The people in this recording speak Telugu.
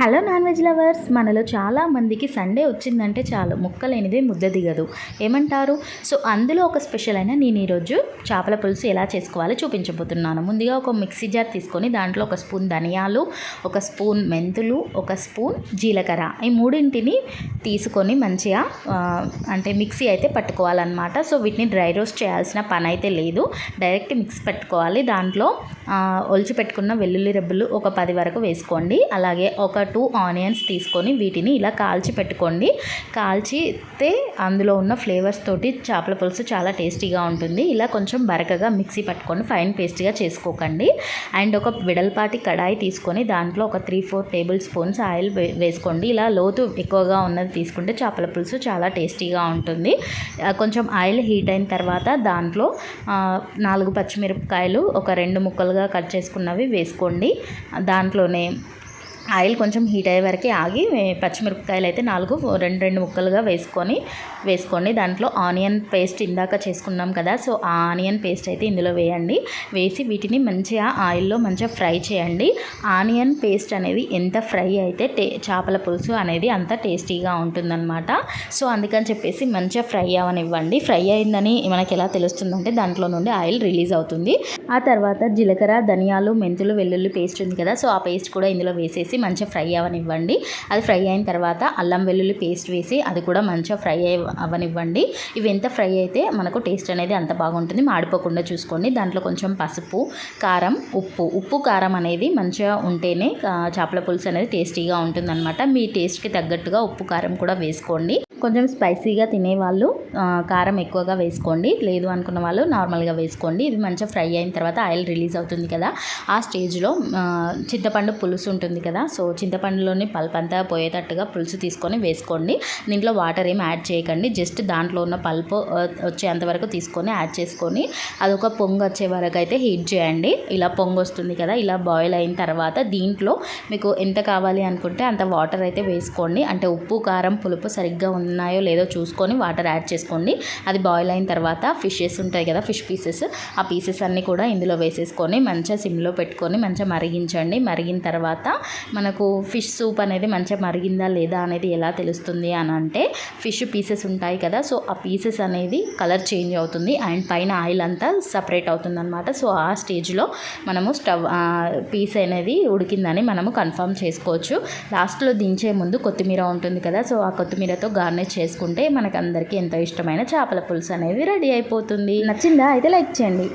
హలో నాన్ వెజ్ లవర్స్, మనలో చాలామందికి సండే వచ్చిందంటే చాలు ముక్కలేనిదే ముద్ద దిగదు ఏమంటారు. సో అందులో ఒక స్పెషల్ అయినా నేను ఈరోజు చేపల పులుసు ఎలా చేసుకోవాలో చూపించబోతున్నాను. ముందుగా ఒక మిక్సీ జార్ తీసుకొని దాంట్లో ఒక స్పూన్ ధనియాలు, ఒక స్పూన్ మెంతులు, ఒక స్పూన్ జీలకర్ర, ఈ మూడింటిని తీసుకొని మంచిగా అంటే మిక్సీ అయితే పట్టుకోవాలన్నమాట. సో వీటిని డ్రై రోస్ట్ చేయాల్సిన పని అయితే లేదు, డైరెక్ట్ మిక్సీ పెట్టుకోవాలి. దాంట్లో ఒలిచి పెట్టుకున్న వెల్లుల్లి రెబ్బలు ఒక 10 వరకు వేసుకోండి. అలాగే ఒక 2 ఆనియన్స్ తీసుకొని వీటిని ఇలా కాల్చి పెట్టుకోండి. కాల్చితే అందులో ఉన్న ఫ్లేవర్స్ తోటి చేపల పులుసు చాలా టేస్టీగా ఉంటుంది. ఇలా కొంచెం బరకగా మిక్సీ పట్టుకొని ఫైన్ పేస్ట్గా చేసుకోకండి. అండ్ ఒక వెడల్పాటి కడాయి తీసుకొని దాంట్లో ఒక 3-4 టేబుల్ స్పూన్స్ ఆయిల్ వేసుకోండి. ఇలా లోతు ఎక్కువగా ఉన్నది తీసుకుంటే చేపల పులుసు చాలా టేస్టీగా ఉంటుంది. కొంచెం ఆయిల్ హీట్ అయిన తర్వాత దాంట్లో 4 పచ్చిమిరపకాయలు ఒక 2 ముక్కలుగా కట్ చేసుకున్నవి వేసుకోండి. దాంట్లోనే ఆయిల్ కొంచెం హీట్ అయ్యే వరకు ఆగి పచ్చిమిరపకాయలు అయితే 2 ముక్కలుగా వేసుకోండి. దాంట్లో ఆనియన్ పేస్ట్ ఇందాక చేసుకున్నాం కదా, సో ఆ ఆనియన్ పేస్ట్ అయితే ఇందులో వేయండి. వేసి వీటిని మంచిగా ఆయిల్లో మంచిగా ఫ్రై చేయండి. ఆనియన్ పేస్ట్ అనేది ఎంత ఫ్రై అయితే చేపల పులుసు అనేది అంత టేస్టీగా ఉంటుందన్నమాట. సో అందుకని చెప్పేసి మంచిగా ఫ్రై అవనివ్వండి. ఫ్రై అయిందని మనకి ఎలా తెలుస్తుందంటే దాంట్లో నుండి ఆయిల్ రిలీజ్ అవుతుంది. ఆ తర్వాత జీలకర్ర, ధనియాలు, మెంతులు, వెల్లుల్లి పేస్ట్ ఉంది కదా, సో ఆ పేస్ట్ కూడా ఇందులో వేసేసి మంచిగా ఫ్రై అవ్వనివ్వండి. అది ఫ్రై అయిన తర్వాత అల్లం వెల్లుల్లి పేస్ట్ వేసి అది కూడా మంచిగా ఫ్రై అవ్వనివ్వండి. ఇవి ఎంత ఫ్రై అయితే మనకు టేస్ట్ అనేది అంత బాగుంటుంది. మాడిపోకుండా చూసుకోండి. దాంట్లో కొంచెం పసుపు, కారం, ఉప్పు కారం అనేది మంచిగా ఉంటేనే చేపల పులుసు అనేది టేస్టీగా ఉంటుందన్నమాట. మీ టేస్ట్కి తగ్గట్టుగా ఉప్పు కారం కూడా వేసుకోండి. కొంచెం స్పైసీగా తినేవాళ్ళు కారం ఎక్కువగా వేసుకోండి, లేదు అనుకున్న వాళ్ళు నార్మల్గా వేసుకోండి. ఇది మంచిగా ఫ్రై అయిన తర్వాత ఆయిల్ రిలీజ్ అవుతుంది కదా, ఆ స్టేజ్లో చింతపండు పులుసు ఉంటుంది కదా, సో చింతపండులోని పల్ప్ అంతా పోయేటట్టుగా పులుసు తీసుకొని వేసుకోండి. దీంట్లో వాటర్ ఏం యాడ్ చేయకండి, జస్ట్ దాంట్లో ఉన్న పల్ప్ వచ్చేంత వరకు తీసుకొని యాడ్ చేసుకొని అదొక పొంగు వచ్చే వరకు అయితే హీట్ చేయండి. ఇలా పొంగు వస్తుంది కదా, ఇలా బాయిల్ అయిన తర్వాత దీంట్లో మీకు ఎంత కావాలి అనుకుంటే అంత వాటర్ అయితే వేసుకోండి. అంటే ఉప్పు, కారం, పులుపు సరిగ్గా ఉన్నాయో లేదో చూసుకొని వాటర్ యాడ్ చేసుకోండి. అది బాయిల్ అయిన తర్వాత ఫిషెస్ ఉంటాయి కదా, ఫిష్ పీసెస్, ఆ పీసెస్ అన్నీ కూడా ఇందులో వేసేసుకొని మంచిగా సిమ్లో పెట్టుకొని మంచిగా మరిగించండి. మరిగిన తర్వాత మనకు ఫిష్ సూప్ అనేది మంచిగా మరిగిందా లేదా అనేది ఎలా తెలుస్తుంది అని అంటే ఫిష్ పీసెస్ ఉంటాయి కదా, సో ఆ పీసెస్ అనేది కలర్ చేంజ్ అవుతుంది అండ్ పైన ఆయిల్ అంతా సపరేట్ అవుతుంది అనమాట. సో ఆ స్టేజ్లో మనము పీస్ అనేది ఉడికిందని మనము కన్ఫర్మ్ చేసుకోవచ్చు. లాస్ట్లో దించే ముందు కొత్తిమీర ఉంటుంది కదా, సో ఆ కొత్తిమీరతో గార్నిష్ చేసుకుంటే మనకు అందరికీ ఎంతో ఇష్టమైన చేపల పులుసు అనేది రెడీ అయిపోతుంది. నచ్చిందా? అయితే లైక్ చేయండి.